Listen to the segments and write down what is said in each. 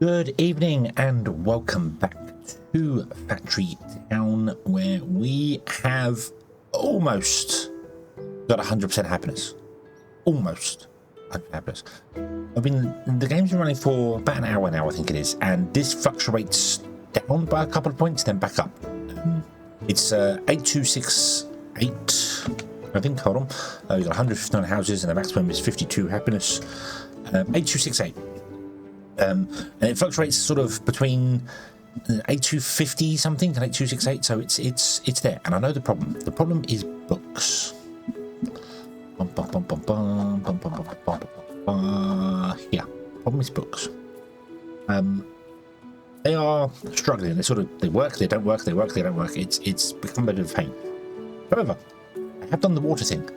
Good evening and welcome back to Factory Town, where we have almost got 100% happiness. Almost 100% happiness. The game's been running for about an hour now, I think it is, and this fluctuates down by a couple of points, then back up. It's 8268, I think. Hold on. We've got 159 houses, and the maximum is 52 happiness. 8268. And it fluctuates sort of between 8250 something and 8268, so it's there. And I know the problem. The problem is books. Yeah, problem is books. They are struggling. They work, they don't work, they work, they don't work. It's become a bit of a pain. However, I have done the water thing,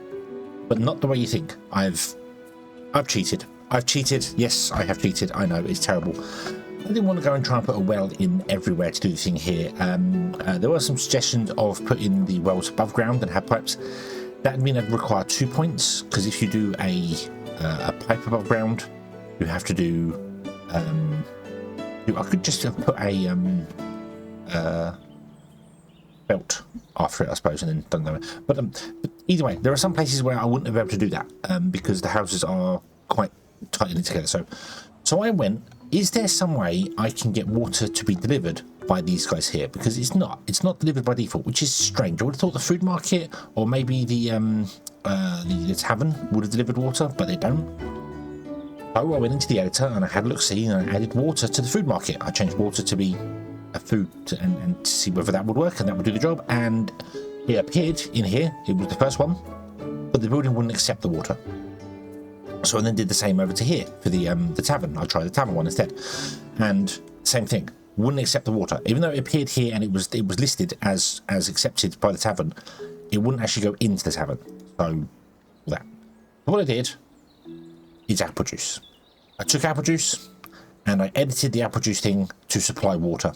but not the way you think. I've cheated. Yes, I have cheated. I know, it's terrible. I didn't want to go and try and put a well in everywhere to do the thing here. There were some suggestions of putting the wells above ground and have pipes. That would mean I'd require 2 points, because if you do a pipe above ground, you have to do. I could just have put a belt after it, I suppose, and then done that. But either way, there are some places where I wouldn't have been able to do that because the houses are quite tightly together. So I went, is there some way I can get water to be delivered by these guys here? Because it's not delivered by default, which is strange. I would have thought the food market or maybe the tavern would have delivered water, but they don't. So I went into the editor and I had a look see, and I added water to the food market. I changed water to be a food and to see whether that would work, and that would do the job. And it appeared in here. It was the first one, but the building wouldn't accept the water. So I then did the same over to here for the tavern. I tried the tavern one instead, and same thing, wouldn't accept the water, even though it appeared here and it was listed as accepted by the tavern. It wouldn't actually go into the tavern. So that. What I did is apple juice. I took apple juice and I edited the apple juice thing to supply water.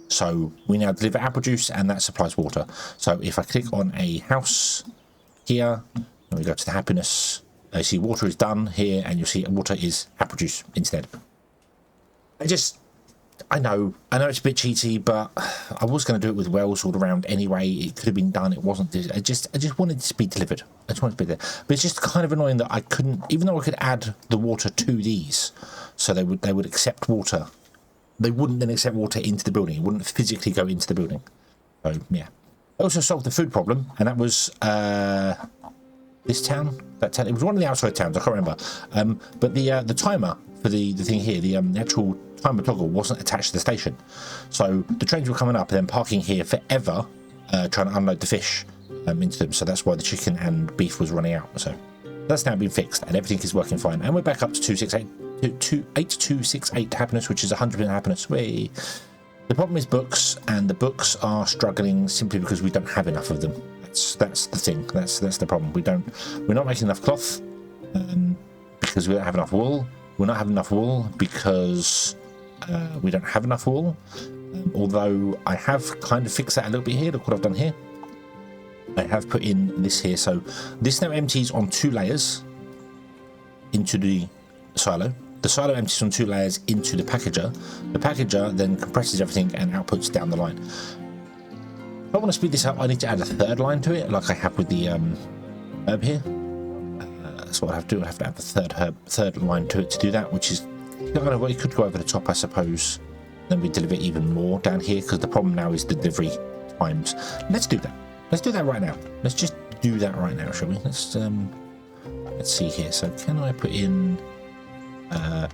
So we now deliver apple juice and that supplies water. So if I click on a house here, and we go to the happiness. You see water is done here, and you'll see water is apple juice instead. I know it's a bit cheaty, but I was going to do it with wells all around anyway. It could have been done. It wasn't. I just wanted it to be delivered. I just wanted it to be there. But it's just kind of annoying that I couldn't, even though I could add the water to these, so they would accept water. They wouldn't then accept water into the building. It wouldn't physically go into the building. So yeah. I also solved the food problem, and that was this town, that town. It was one of the outside towns. I can't remember. But the timer for the thing here, the actual timer toggle wasn't attached to the station. So the trains were coming up and then parking here forever, trying to unload the fish into them. So that's why the chicken and beef was running out. So that's now been fixed, and everything is working fine. And we're back up to 8268 happiness, which is 100% happiness. The problem is books, and the books are struggling simply because we don't have enough of them. That's the thing. That's the problem. We're not making enough cloth because we don't have enough wool. We're not having enough wool because we don't have enough wool. Although I have kind of fixed that a little bit here. Look what I've done here. I have put in this here. So this now empties on 2 layers into the silo. The silo empties on 2 layers into the packager. The packager then compresses everything and outputs down the line. If I want to speed this up, I need to add a 3rd line to it, like I have with the herb here. That's what I have to do. I have to add the 3rd line to it to do that, which is it could go over the top, I suppose. Then we deliver even more down here, because the problem now is the delivery times. Let's do that. Let's do that right now. Let's just do that right now, shall we? Let's see here. So can I put in how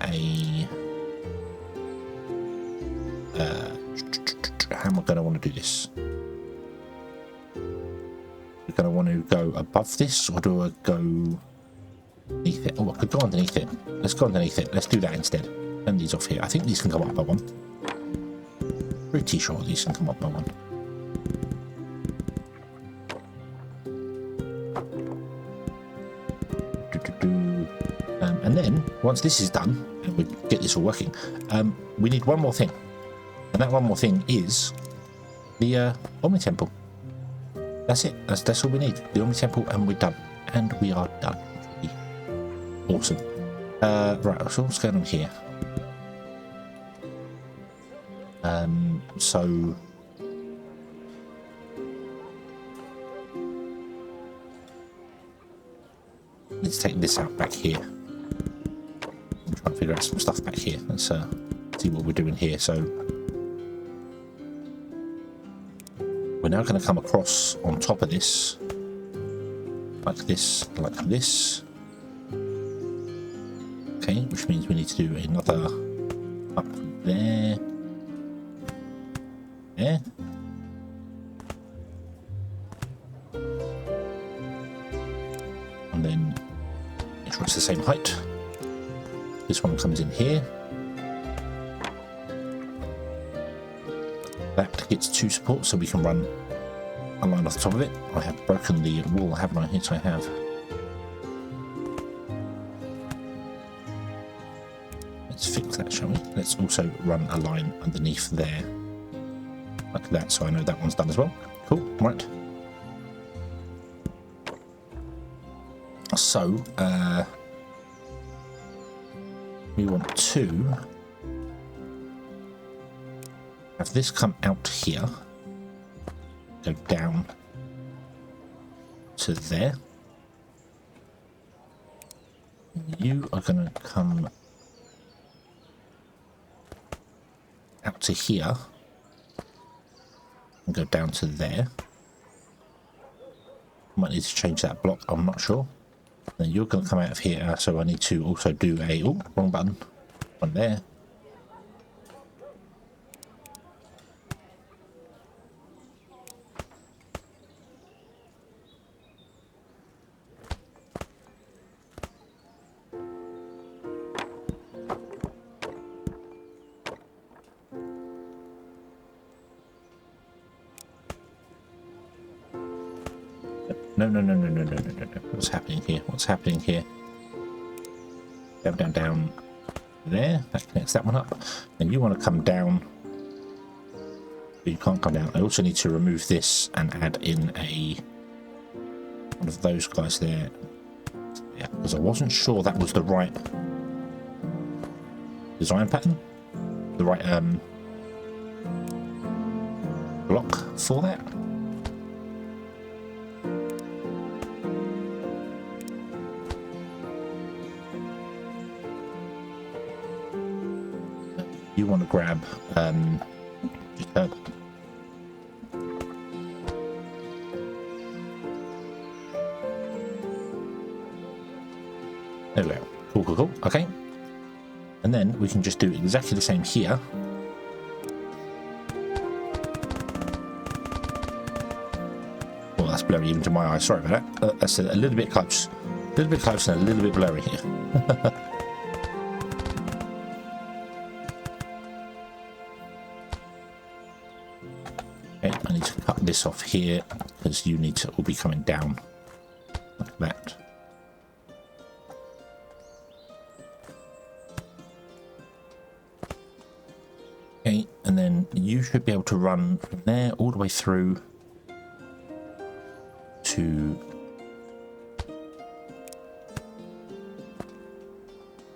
am I going to want to do this? We're going to want to go above this, or do I go underneath it? Oh, I could go underneath it. Let's go underneath it. Let's do that instead. Turn these off here. I think these can come up by 1. Pretty sure these can come up by 1. And then once this is done and we get this all working, we need one more thing, and that one more thing is the Omni temple. That's it. That's all we need. The Omni temple, and we're done. And we are done. Awesome. Right, so what's going on here? So let's take this out back here. I'm trying to figure out some stuff back here. Let's see what we're doing here. So we're now going to come across on top of this, like this, like this. Okay, which means we need to do another up there. There. And then make sure it's the same height. This one comes in here. That gets 2 supports, so we can run a line off the top of it. I have broken the wall, haven't I? Yes, I have. Let's fix that, shall we? Let's also run a line underneath there, like that, so I know that one's done as well. Cool, right. So, we want to have this come out here, go down to there. You are going to come out to here and go down to there. Might need to change that block, I'm not sure. Then you're going to come out of here, so I need to also do a, oh, wrong button, one there. No. What's happening here? What's happening here? Down. There. That connects that one up. And you want to come down. But you can't come down. I also need to remove this and add in one of those guys there. Yeah, because I wasn't sure that was the right design pattern. The right block for that. You want to grab just herb. There we go. Cool. Okay. And then we can just do exactly the same here. Well, that's blurry even to my eyes. Sorry about that. That's a little bit close. A little bit close and a little bit blurry here. I need to cut this off here because you need to all be coming down like that. Okay, and then you should be able to run from there all the way through to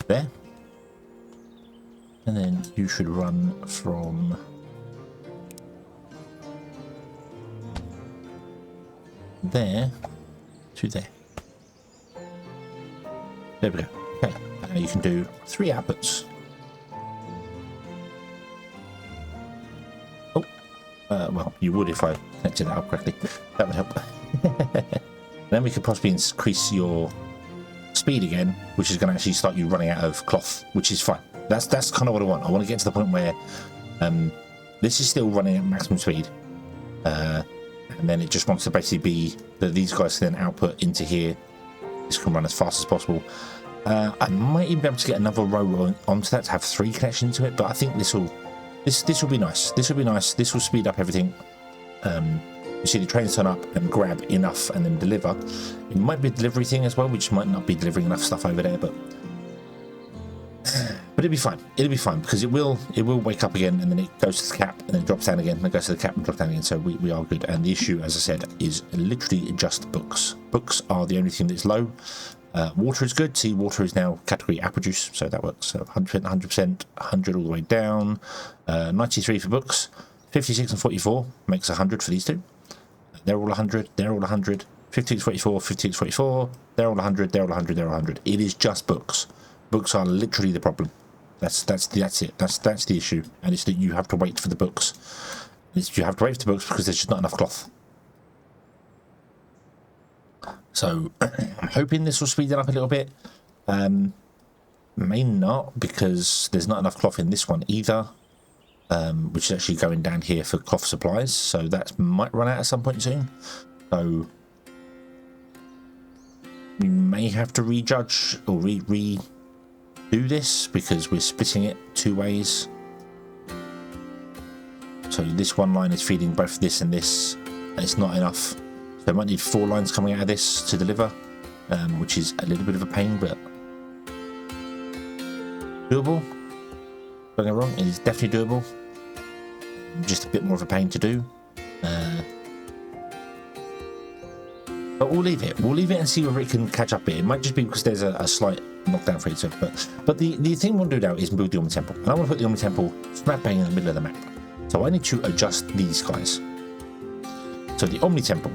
there. And then you should run from there to there. There we go. Okay, now you can do 3 outputs. Oh, well, you would if I connected that up correctly. That would help. Then we could possibly increase your speed again, which is going to actually start you running out of cloth, which is fine. That's kind of what I want. I want to get to the point where this is still running at maximum speed. And then it just wants to basically be that these guys can then output into here. This can run as fast as possible. I might even be able to get another row onto that to have 3 connections to it, but I think this will be nice. This will be nice. This will speed up everything. You see the trains turn up and grab enough and then deliver. It might be a delivery thing as well, which might not be delivering enough stuff over there, but it'll be fine. It'll be fine because it will wake up again, and then it goes to the cap and then it drops down again, and it goes to the cap and drops down again. So we are good. And the issue, as I said, is literally just books. Books are the only thing that's low. Water is good. See, water is now category apple juice, so that works. So 100%, 100%, 100 all the way down. 93 for books. 56 and 44 makes 100 for these two. They're all 100. They're all 100. 56, 44, 56, 44. They're all 100. They're all 100. They're all 100. It is just books. Books are literally the problem. That's it. That's the issue, and it's that you have to wait for the books. You have to wait for the books because there's just not enough cloth. So I'm hoping this will speed it up a little bit. May not, because there's not enough cloth in this one either, which is actually going down here for cloth supplies. So that might run out at some point soon. So we may have to rejudge or redo this because we're splitting it two ways. So this one line is feeding both this and this, and it's not enough. So I might need 4 lines coming out of this to deliver, which is a little bit of a pain, but doable. Don't get me wrong, it is definitely doable. Just a bit more of a pain to do. But we'll leave it. We'll leave it and see whether it can catch up a bit. It might just be because there's a slight knockdown for it. But the thing we'll do now is build the Omni Temple. And I want to put the Omni Temple smack bang in the middle of the map. So I need to adjust these guys. So the Omni Temple.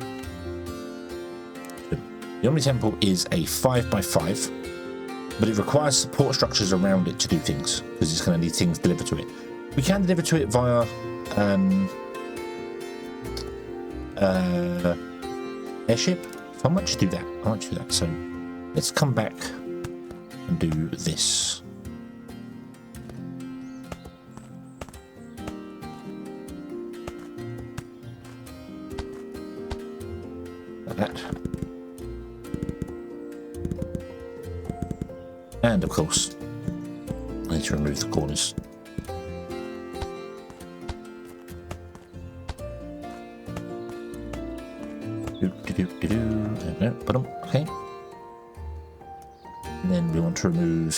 The Omni Temple is a 5x5, but it requires support structures around it to do things, because it's going to need things delivered to it. We can deliver to it via airship. So I might just do that. So let's come back and do this. Like that. And of course, I need to remove the corners. No, put them, okay. And then we want to remove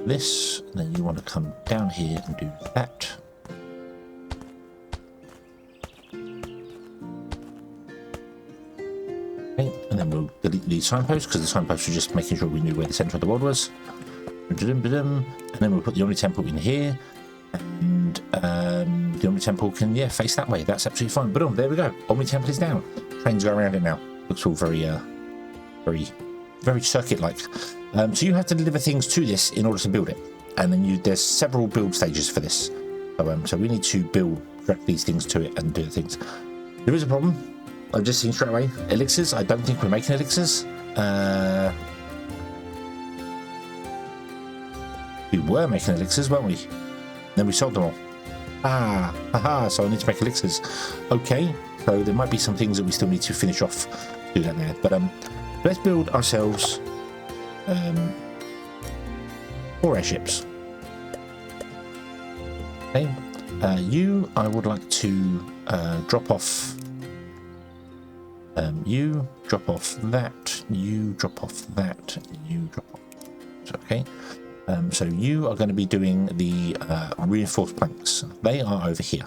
this, and then you want to come down here and do that. Okay, and then we'll delete the signpost, because the signpost was just making sure we knew where the centre of the world was. And then we'll put the Omni Temple in here, and the Omni Temple can, face that way. That's absolutely fine. But there we go. Omni Temple is down. Trains go around it now. Looks all very, very circuit-like. So you have to deliver things to this in order to build it, and then there's several build stages for this. So we need to direct these things to it and do the things. There is a problem. I've just seen straight away. Elixirs. I don't think we're making elixirs. We were making elixirs, weren't we? Then we sold them all. So I need to make elixirs. Okay, so there might be some things that we still need to finish off. Do that there. But let's build ourselves 4 airships. Okay, I would like to drop off. You drop off that. You drop off that. You drop off. Okay. So you are going to be doing the reinforced planks. They are over here.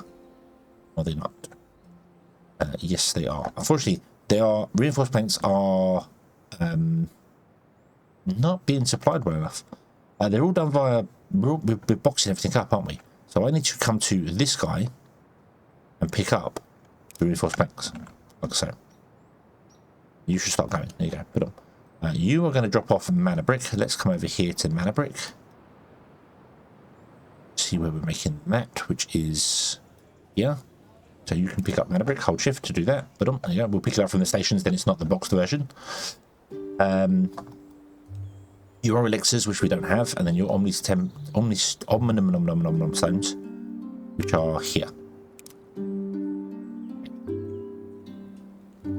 Or they're not. Yes, they are. Unfortunately, reinforced planks are not being supplied well enough. They're all done via... We're boxing everything up, aren't we? So I need to come to this guy and pick up the reinforced planks. Like so. You should start going. There you go. Put on. You are going to drop off mana brick. Let's come over here to mana brick. See where we're making that, which is here. So you can pick up mana brick. Hold shift to do that. But there you go. We'll pick it up from the stations. Then it's not the boxed version. Your elixirs, which we don't have, and then your omni stones, which are here.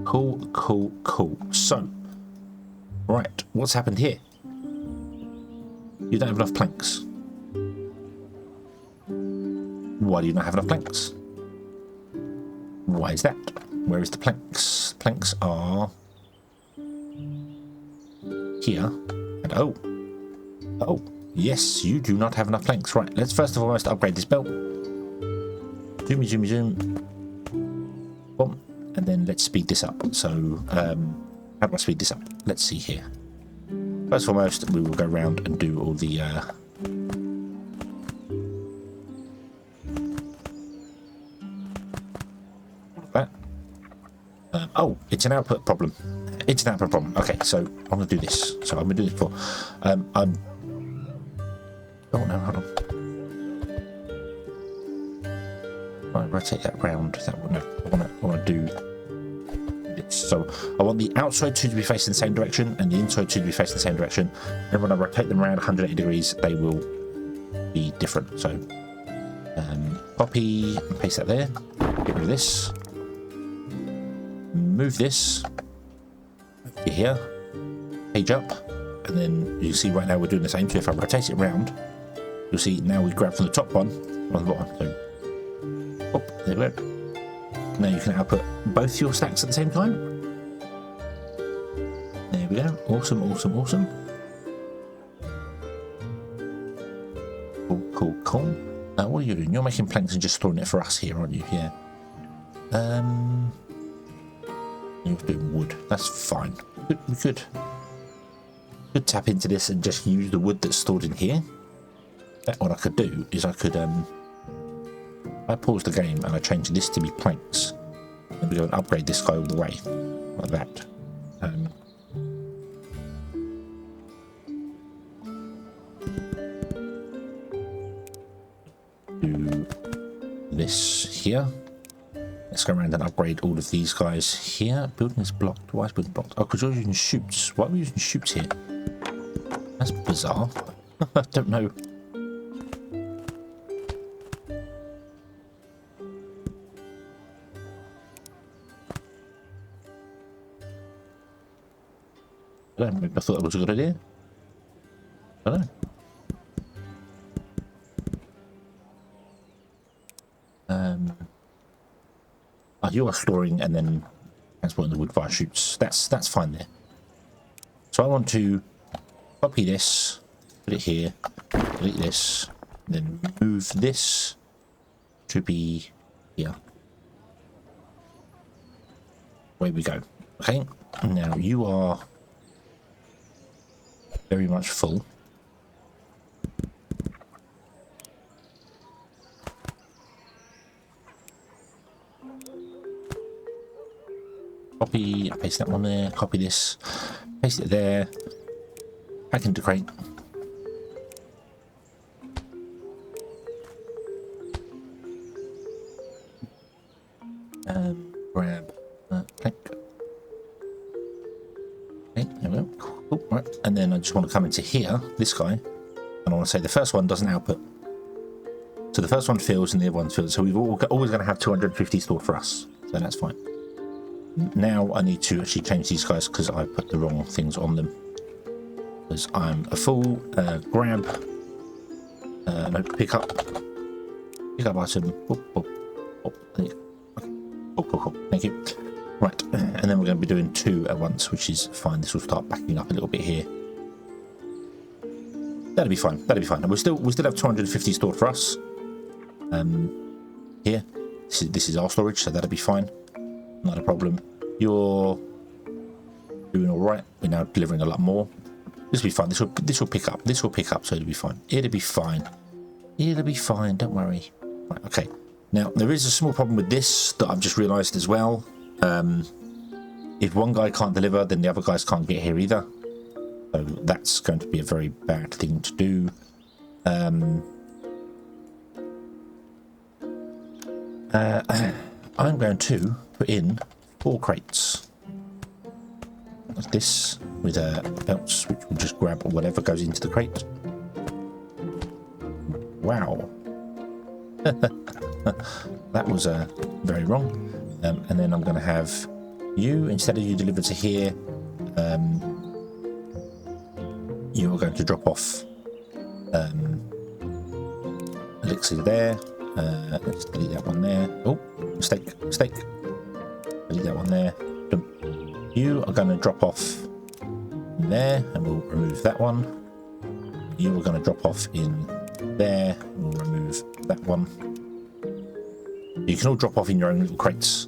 Cool. So. Right, what's happened here? You don't have enough planks. Why do you not have enough planks? Why is that? Where is the planks? Planks are here. And oh, yes, you do not have enough planks. Right, let's first and foremost upgrade this belt. Zoom. Boom. and then let's speed this up. So how do I speed this up? Let's see here. First and foremost, we will go around and do all the that. Oh, it's an output problem. It's an output problem. Okay, so I'm going to do this. So I'm going to do this for. Oh no, hold on. I rotate that round. That one. No, I want to do this. So I want the outside two to be facing the same direction and the inside two to be facing the same direction. And when I rotate them around 180 degrees, they will be different. So copy and paste that there. Get rid of this. Move this. Get here. Page up. And then you see right now we're doing the same. So if I rotate it around, you'll see now we grab from the top one on the bottom. So, oh, there we go. Now you can output both your stacks at the same time. There we go. Awesome, awesome, awesome. Cool, cool, cool. What are you doing? You're making planks and just storing it for us here, aren't you? Yeah. You're doing wood. That's fine. We could tap into this and just use the wood that's stored in here. What I could do is I could I pause the game and I change this to be planks, and we go and upgrade this guy all the way like that. Do this here. Let's go around and upgrade all of these guys here. Building is blocked. Why is building blocked? Oh, because you're using chutes. Why are we using chutes here? That's bizarre. I don't know. I don't know, maybe I thought that was a good idea. I don't know. You are storing and then transporting the wood via chutes. That's fine there. So I want to copy this, put it here, delete this, then move this to be here. Away we go. Okay, now you are very much full. Copy, paste that one there, copy this, paste it there, back into crate. Grab plank. Okay, there we go. Cool, right. And then I just want to come into here, this guy, and I want to say the first one doesn't output. So the first one fills and the other one fills. So we've always going to have 250 stored for us. So that's fine. Now I need to actually change these guys because I put the wrong things on them. Because I'm a full grab, no, pick up item. Cool. Thank you. Right, and then we're going to be doing two at once, which is fine. This will start backing up a little bit here. That'll be fine. And we still have 250 stored for us. Here, this is our storage, so that'll be fine. Not a problem. You're doing all right. We're now delivering a lot more. This will be fine. This will pick up. This will pick up, so it'll be fine. It'll be fine. Don't worry. Right, okay. Now there is a small problem with this that I've just realised as well. If one guy can't deliver, then the other guys can't get here either. So that's going to be a very bad thing to do. I'm going to put in 4 crates like this with belts, which will just grab whatever goes into the crate. Wow. That was very wrong. And then I'm going to have you, instead of you delivered to here, you are going to drop off elixir there. Let's delete that one there. Oh, mistake. Delete that one there. You are going to drop off there, and we'll remove that one. You are going to drop off in there, and we'll remove that one. You can all drop off in your own little crates.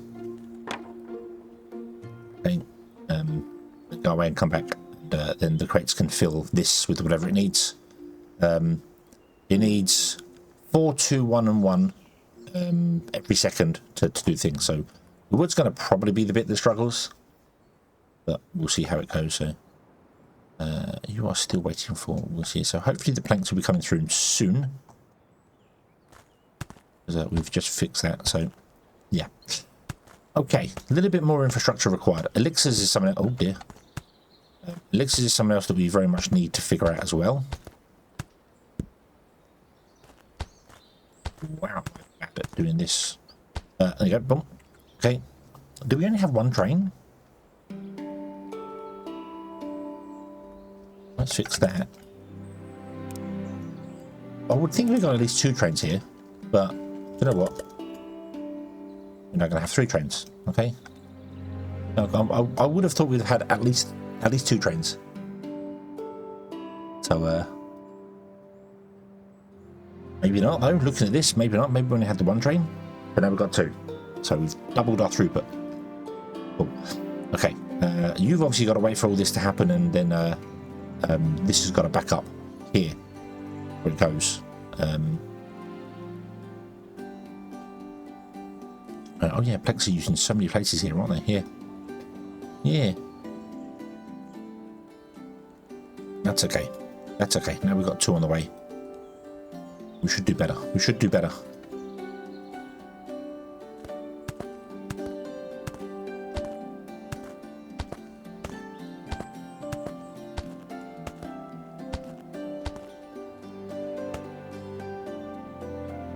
go away and come back. Then the crates can fill this with whatever it needs. It needs 4, 2, 1, and 1 every second to do things. So the wood's going to probably be the bit that struggles, but we'll see how it goes. So you are still waiting for. We'll see. So hopefully the planks will be coming through soon. We've just fixed that. So yeah. Okay, a little bit more infrastructure required. Elixirs is something. Oh dear. Elixirs is something else that we very much need to figure out as well. Wow, I'm bad at doing this. There you go. Boom. Okay. Do we only have one train? Let's fix that. I would think we've got at least 2 trains here, but you know what? We're not going to have 3 trains, okay? No, I would have thought we'd have had at least 2 trains. So, maybe not though. Looking at this, maybe not. Maybe we only had the 1 train, but now we've got 2. So we've doubled our throughput. Cool. Okay, you've obviously got to wait for all this to happen, and then this has got to back up here where it goes. Oh yeah, Plex are using so many places here, aren't they? Here. Yeah. That's okay. That's okay. Now we've got 2 on the way. We should do better. We should do better.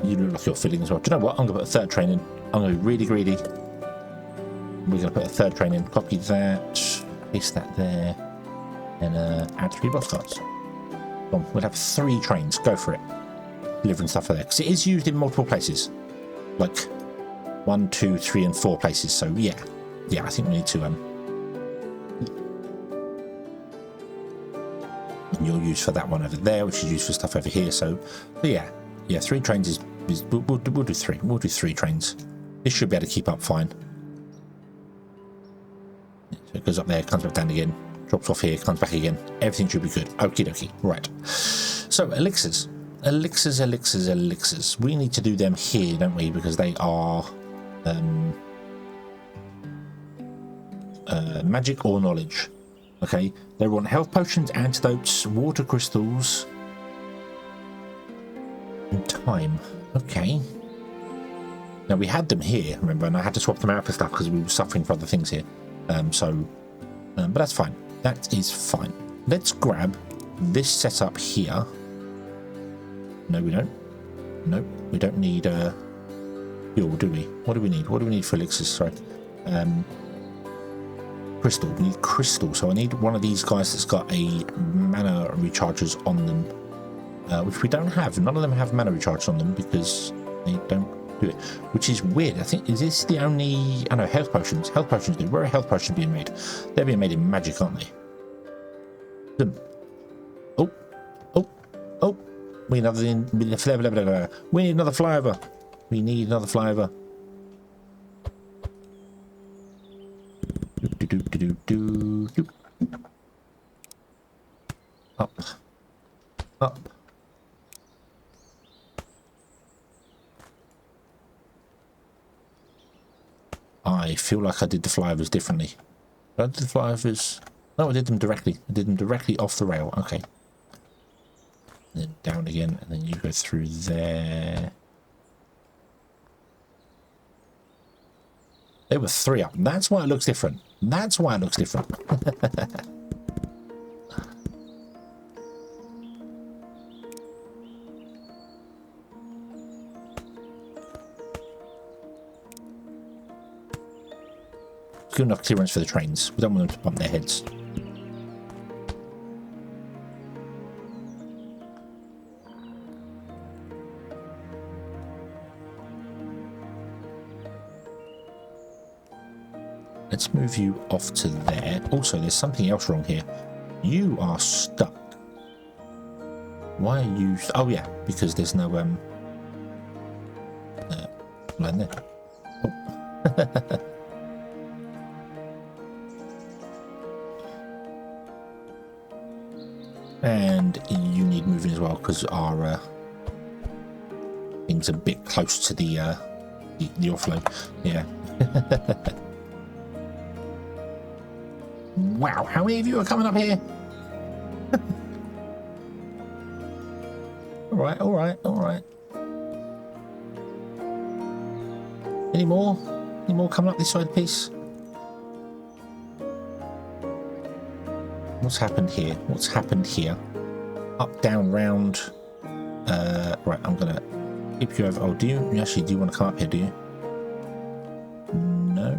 You look like you're filling as well. Do you know what? I'm going to put a 3rd train in. I'm going to be really greedy. We're going to put a 3rd train in. Copy that. Paste that there. And add 3 box cards. Boom. We'll have 3 trains. Go for it. Delivering stuff for there. Because it is used in multiple places. Like 1, 2, 3, and 4 places. So yeah. Yeah, I think we need to... and you'll use for that one over there, which is used for stuff over here. So yeah. Yeah, 3 trains is we'll do 3. We'll do 3 trains. This should be able to keep up fine. So it goes up there, comes back down again, drops off here, comes back again. Everything should be good. Okie dokie. Right. So elixirs. Elixirs. We need to do them here, don't we? Because they are magic or knowledge. Okay. They want health potions, antidotes, water crystals, and time. Okay. Now we had them here, remember, and I had to swap them out for stuff because we were suffering for other things here. But that's fine. That is fine. Let's grab this setup here. No, we don't. Nope, we don't need fuel, do we? What do we need? What do we need for elixirs? Sorry. Crystal. We need crystal. So I need one of these guys that's got a mana recharges on them, which we don't have. None of them have mana recharges on them because they don't do it, which is weird. I think, is this the only... I know, health potions. Health potions do. Where are health potions being made? They're being made in magic, aren't they? Oh. We need another We need another flyover. We need another flyover. Up. I feel like I did the flyovers differently. I did the flyovers... No, I did them directly. I did them directly off the rail. Okay. And then down again, and then you go through there. There were 3 up. That's why it looks different. That's why it looks different. Good enough clearance for the trains. We don't want them to bump their heads. Let's move you off to there. Also, there's something else wrong here. You are stuck. Why are you... Oh, yeah, because there's no... line there. Oh. And you need moving as well because our thing's a bit close to the offload. Yeah. Wow, how many of you are coming up here? All right, all right, all right. Any more? Any more coming up this side piece? What's happened here? What's happened here? Up, down, round. Right, I'm gonna keep you over. Oh, do you actually do you want to come up here? Do you? No.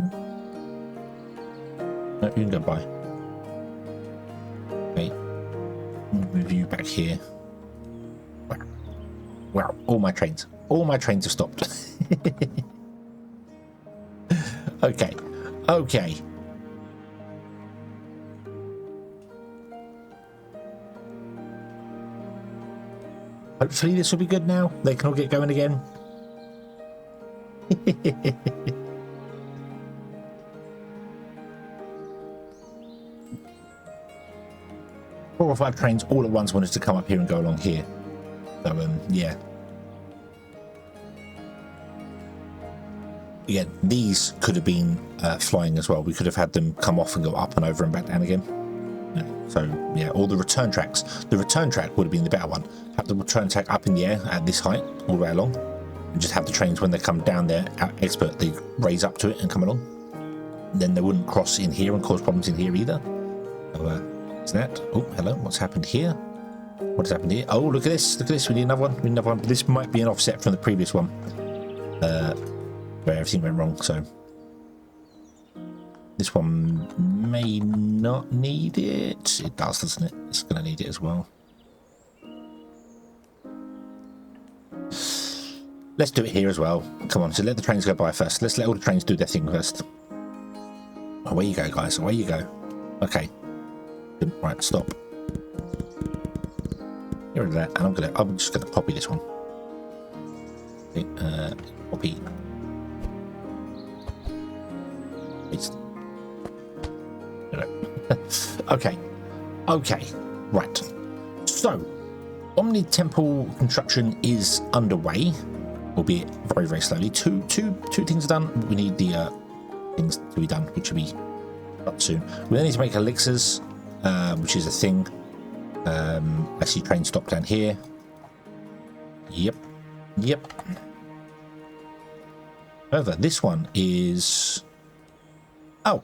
No, you can go by. Okay. Move you back here. Wow. Wow. All my trains have stopped. Okay. Okay. Hopefully this will be good now. They can all get going again. 4 or 5 trains all at once wanted to come up here and go along here. So, yeah. Again, these could have been flying as well. We could have had them come off and go up and over and back down again. So, yeah, or the return tracks. The return track would have been the better one. Have the return track up in the air at this height, all the way along. And just have the trains, when they come down there, expertly raise up to it and come along. Then they wouldn't cross in here and cause problems in here either. So, is that? Oh, hello. What's happened here? What has happened here? Oh, look at this. Look at this. We need another one. We need another one. This might be an offset from the previous one. Where everything went wrong, so this one may not need it. It does, doesn't it? It's going to need it as well. Let's do it here as well. Come on, so let the trains go by first. Let's let all the trains do their thing first. Away you go, guys. Away you go. Okay. Right, stop. Get rid of that, and I'm just gonna copy this one. Okay, copy. Okay. Okay. Right. So, Omni Temple construction is underway, albeit very, very slowly. Two things are done. We need the things to be done, which will be up soon. We then need to make elixirs, which is a thing. I see train stop down here. Yep. Yep. However, this one is... Oh.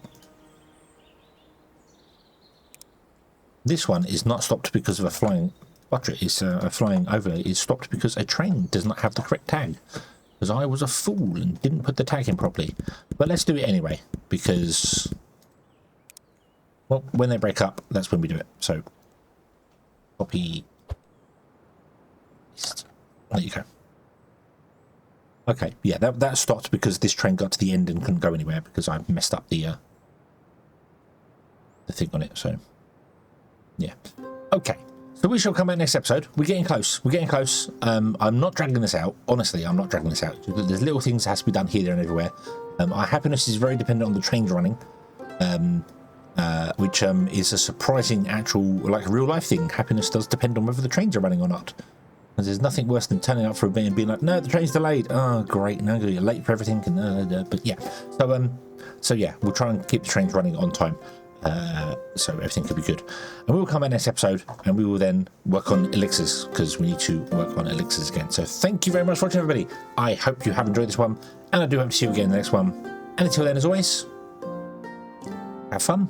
This one is not stopped because of a flying buttress. It's a flying overlay. It's stopped because a train does not have the correct tag. Because I was a fool and didn't put the tag in properly. But let's do it anyway. Because, well, when they break up, that's when we do it. So, copy. There you go. Okay, yeah, that stopped because this train got to the end and couldn't go anywhere because I messed up the thing on it. So, yeah. Okay, so we shall come back next episode. We're getting close. We're getting close. I'm not dragging this out. Honestly, I'm not dragging this out. There's little things that has to be done here, there, and everywhere. Our happiness is very dependent on the trains running, which is a surprising actual, like, real life thing. Happiness does depend on whether the trains are running or not. And there's nothing worse than turning up for a bit and being like, no, the train's delayed. Oh, great. Now you're late for everything. But yeah. So yeah, we'll try and keep the trains running on time. So everything could be good. And we will come back next episode and we will then work on elixirs because we need to work on elixirs again. So thank you very much for watching, everybody. I hope you have enjoyed this one. And I do hope to see you again in the next one. And until then, as always, have fun.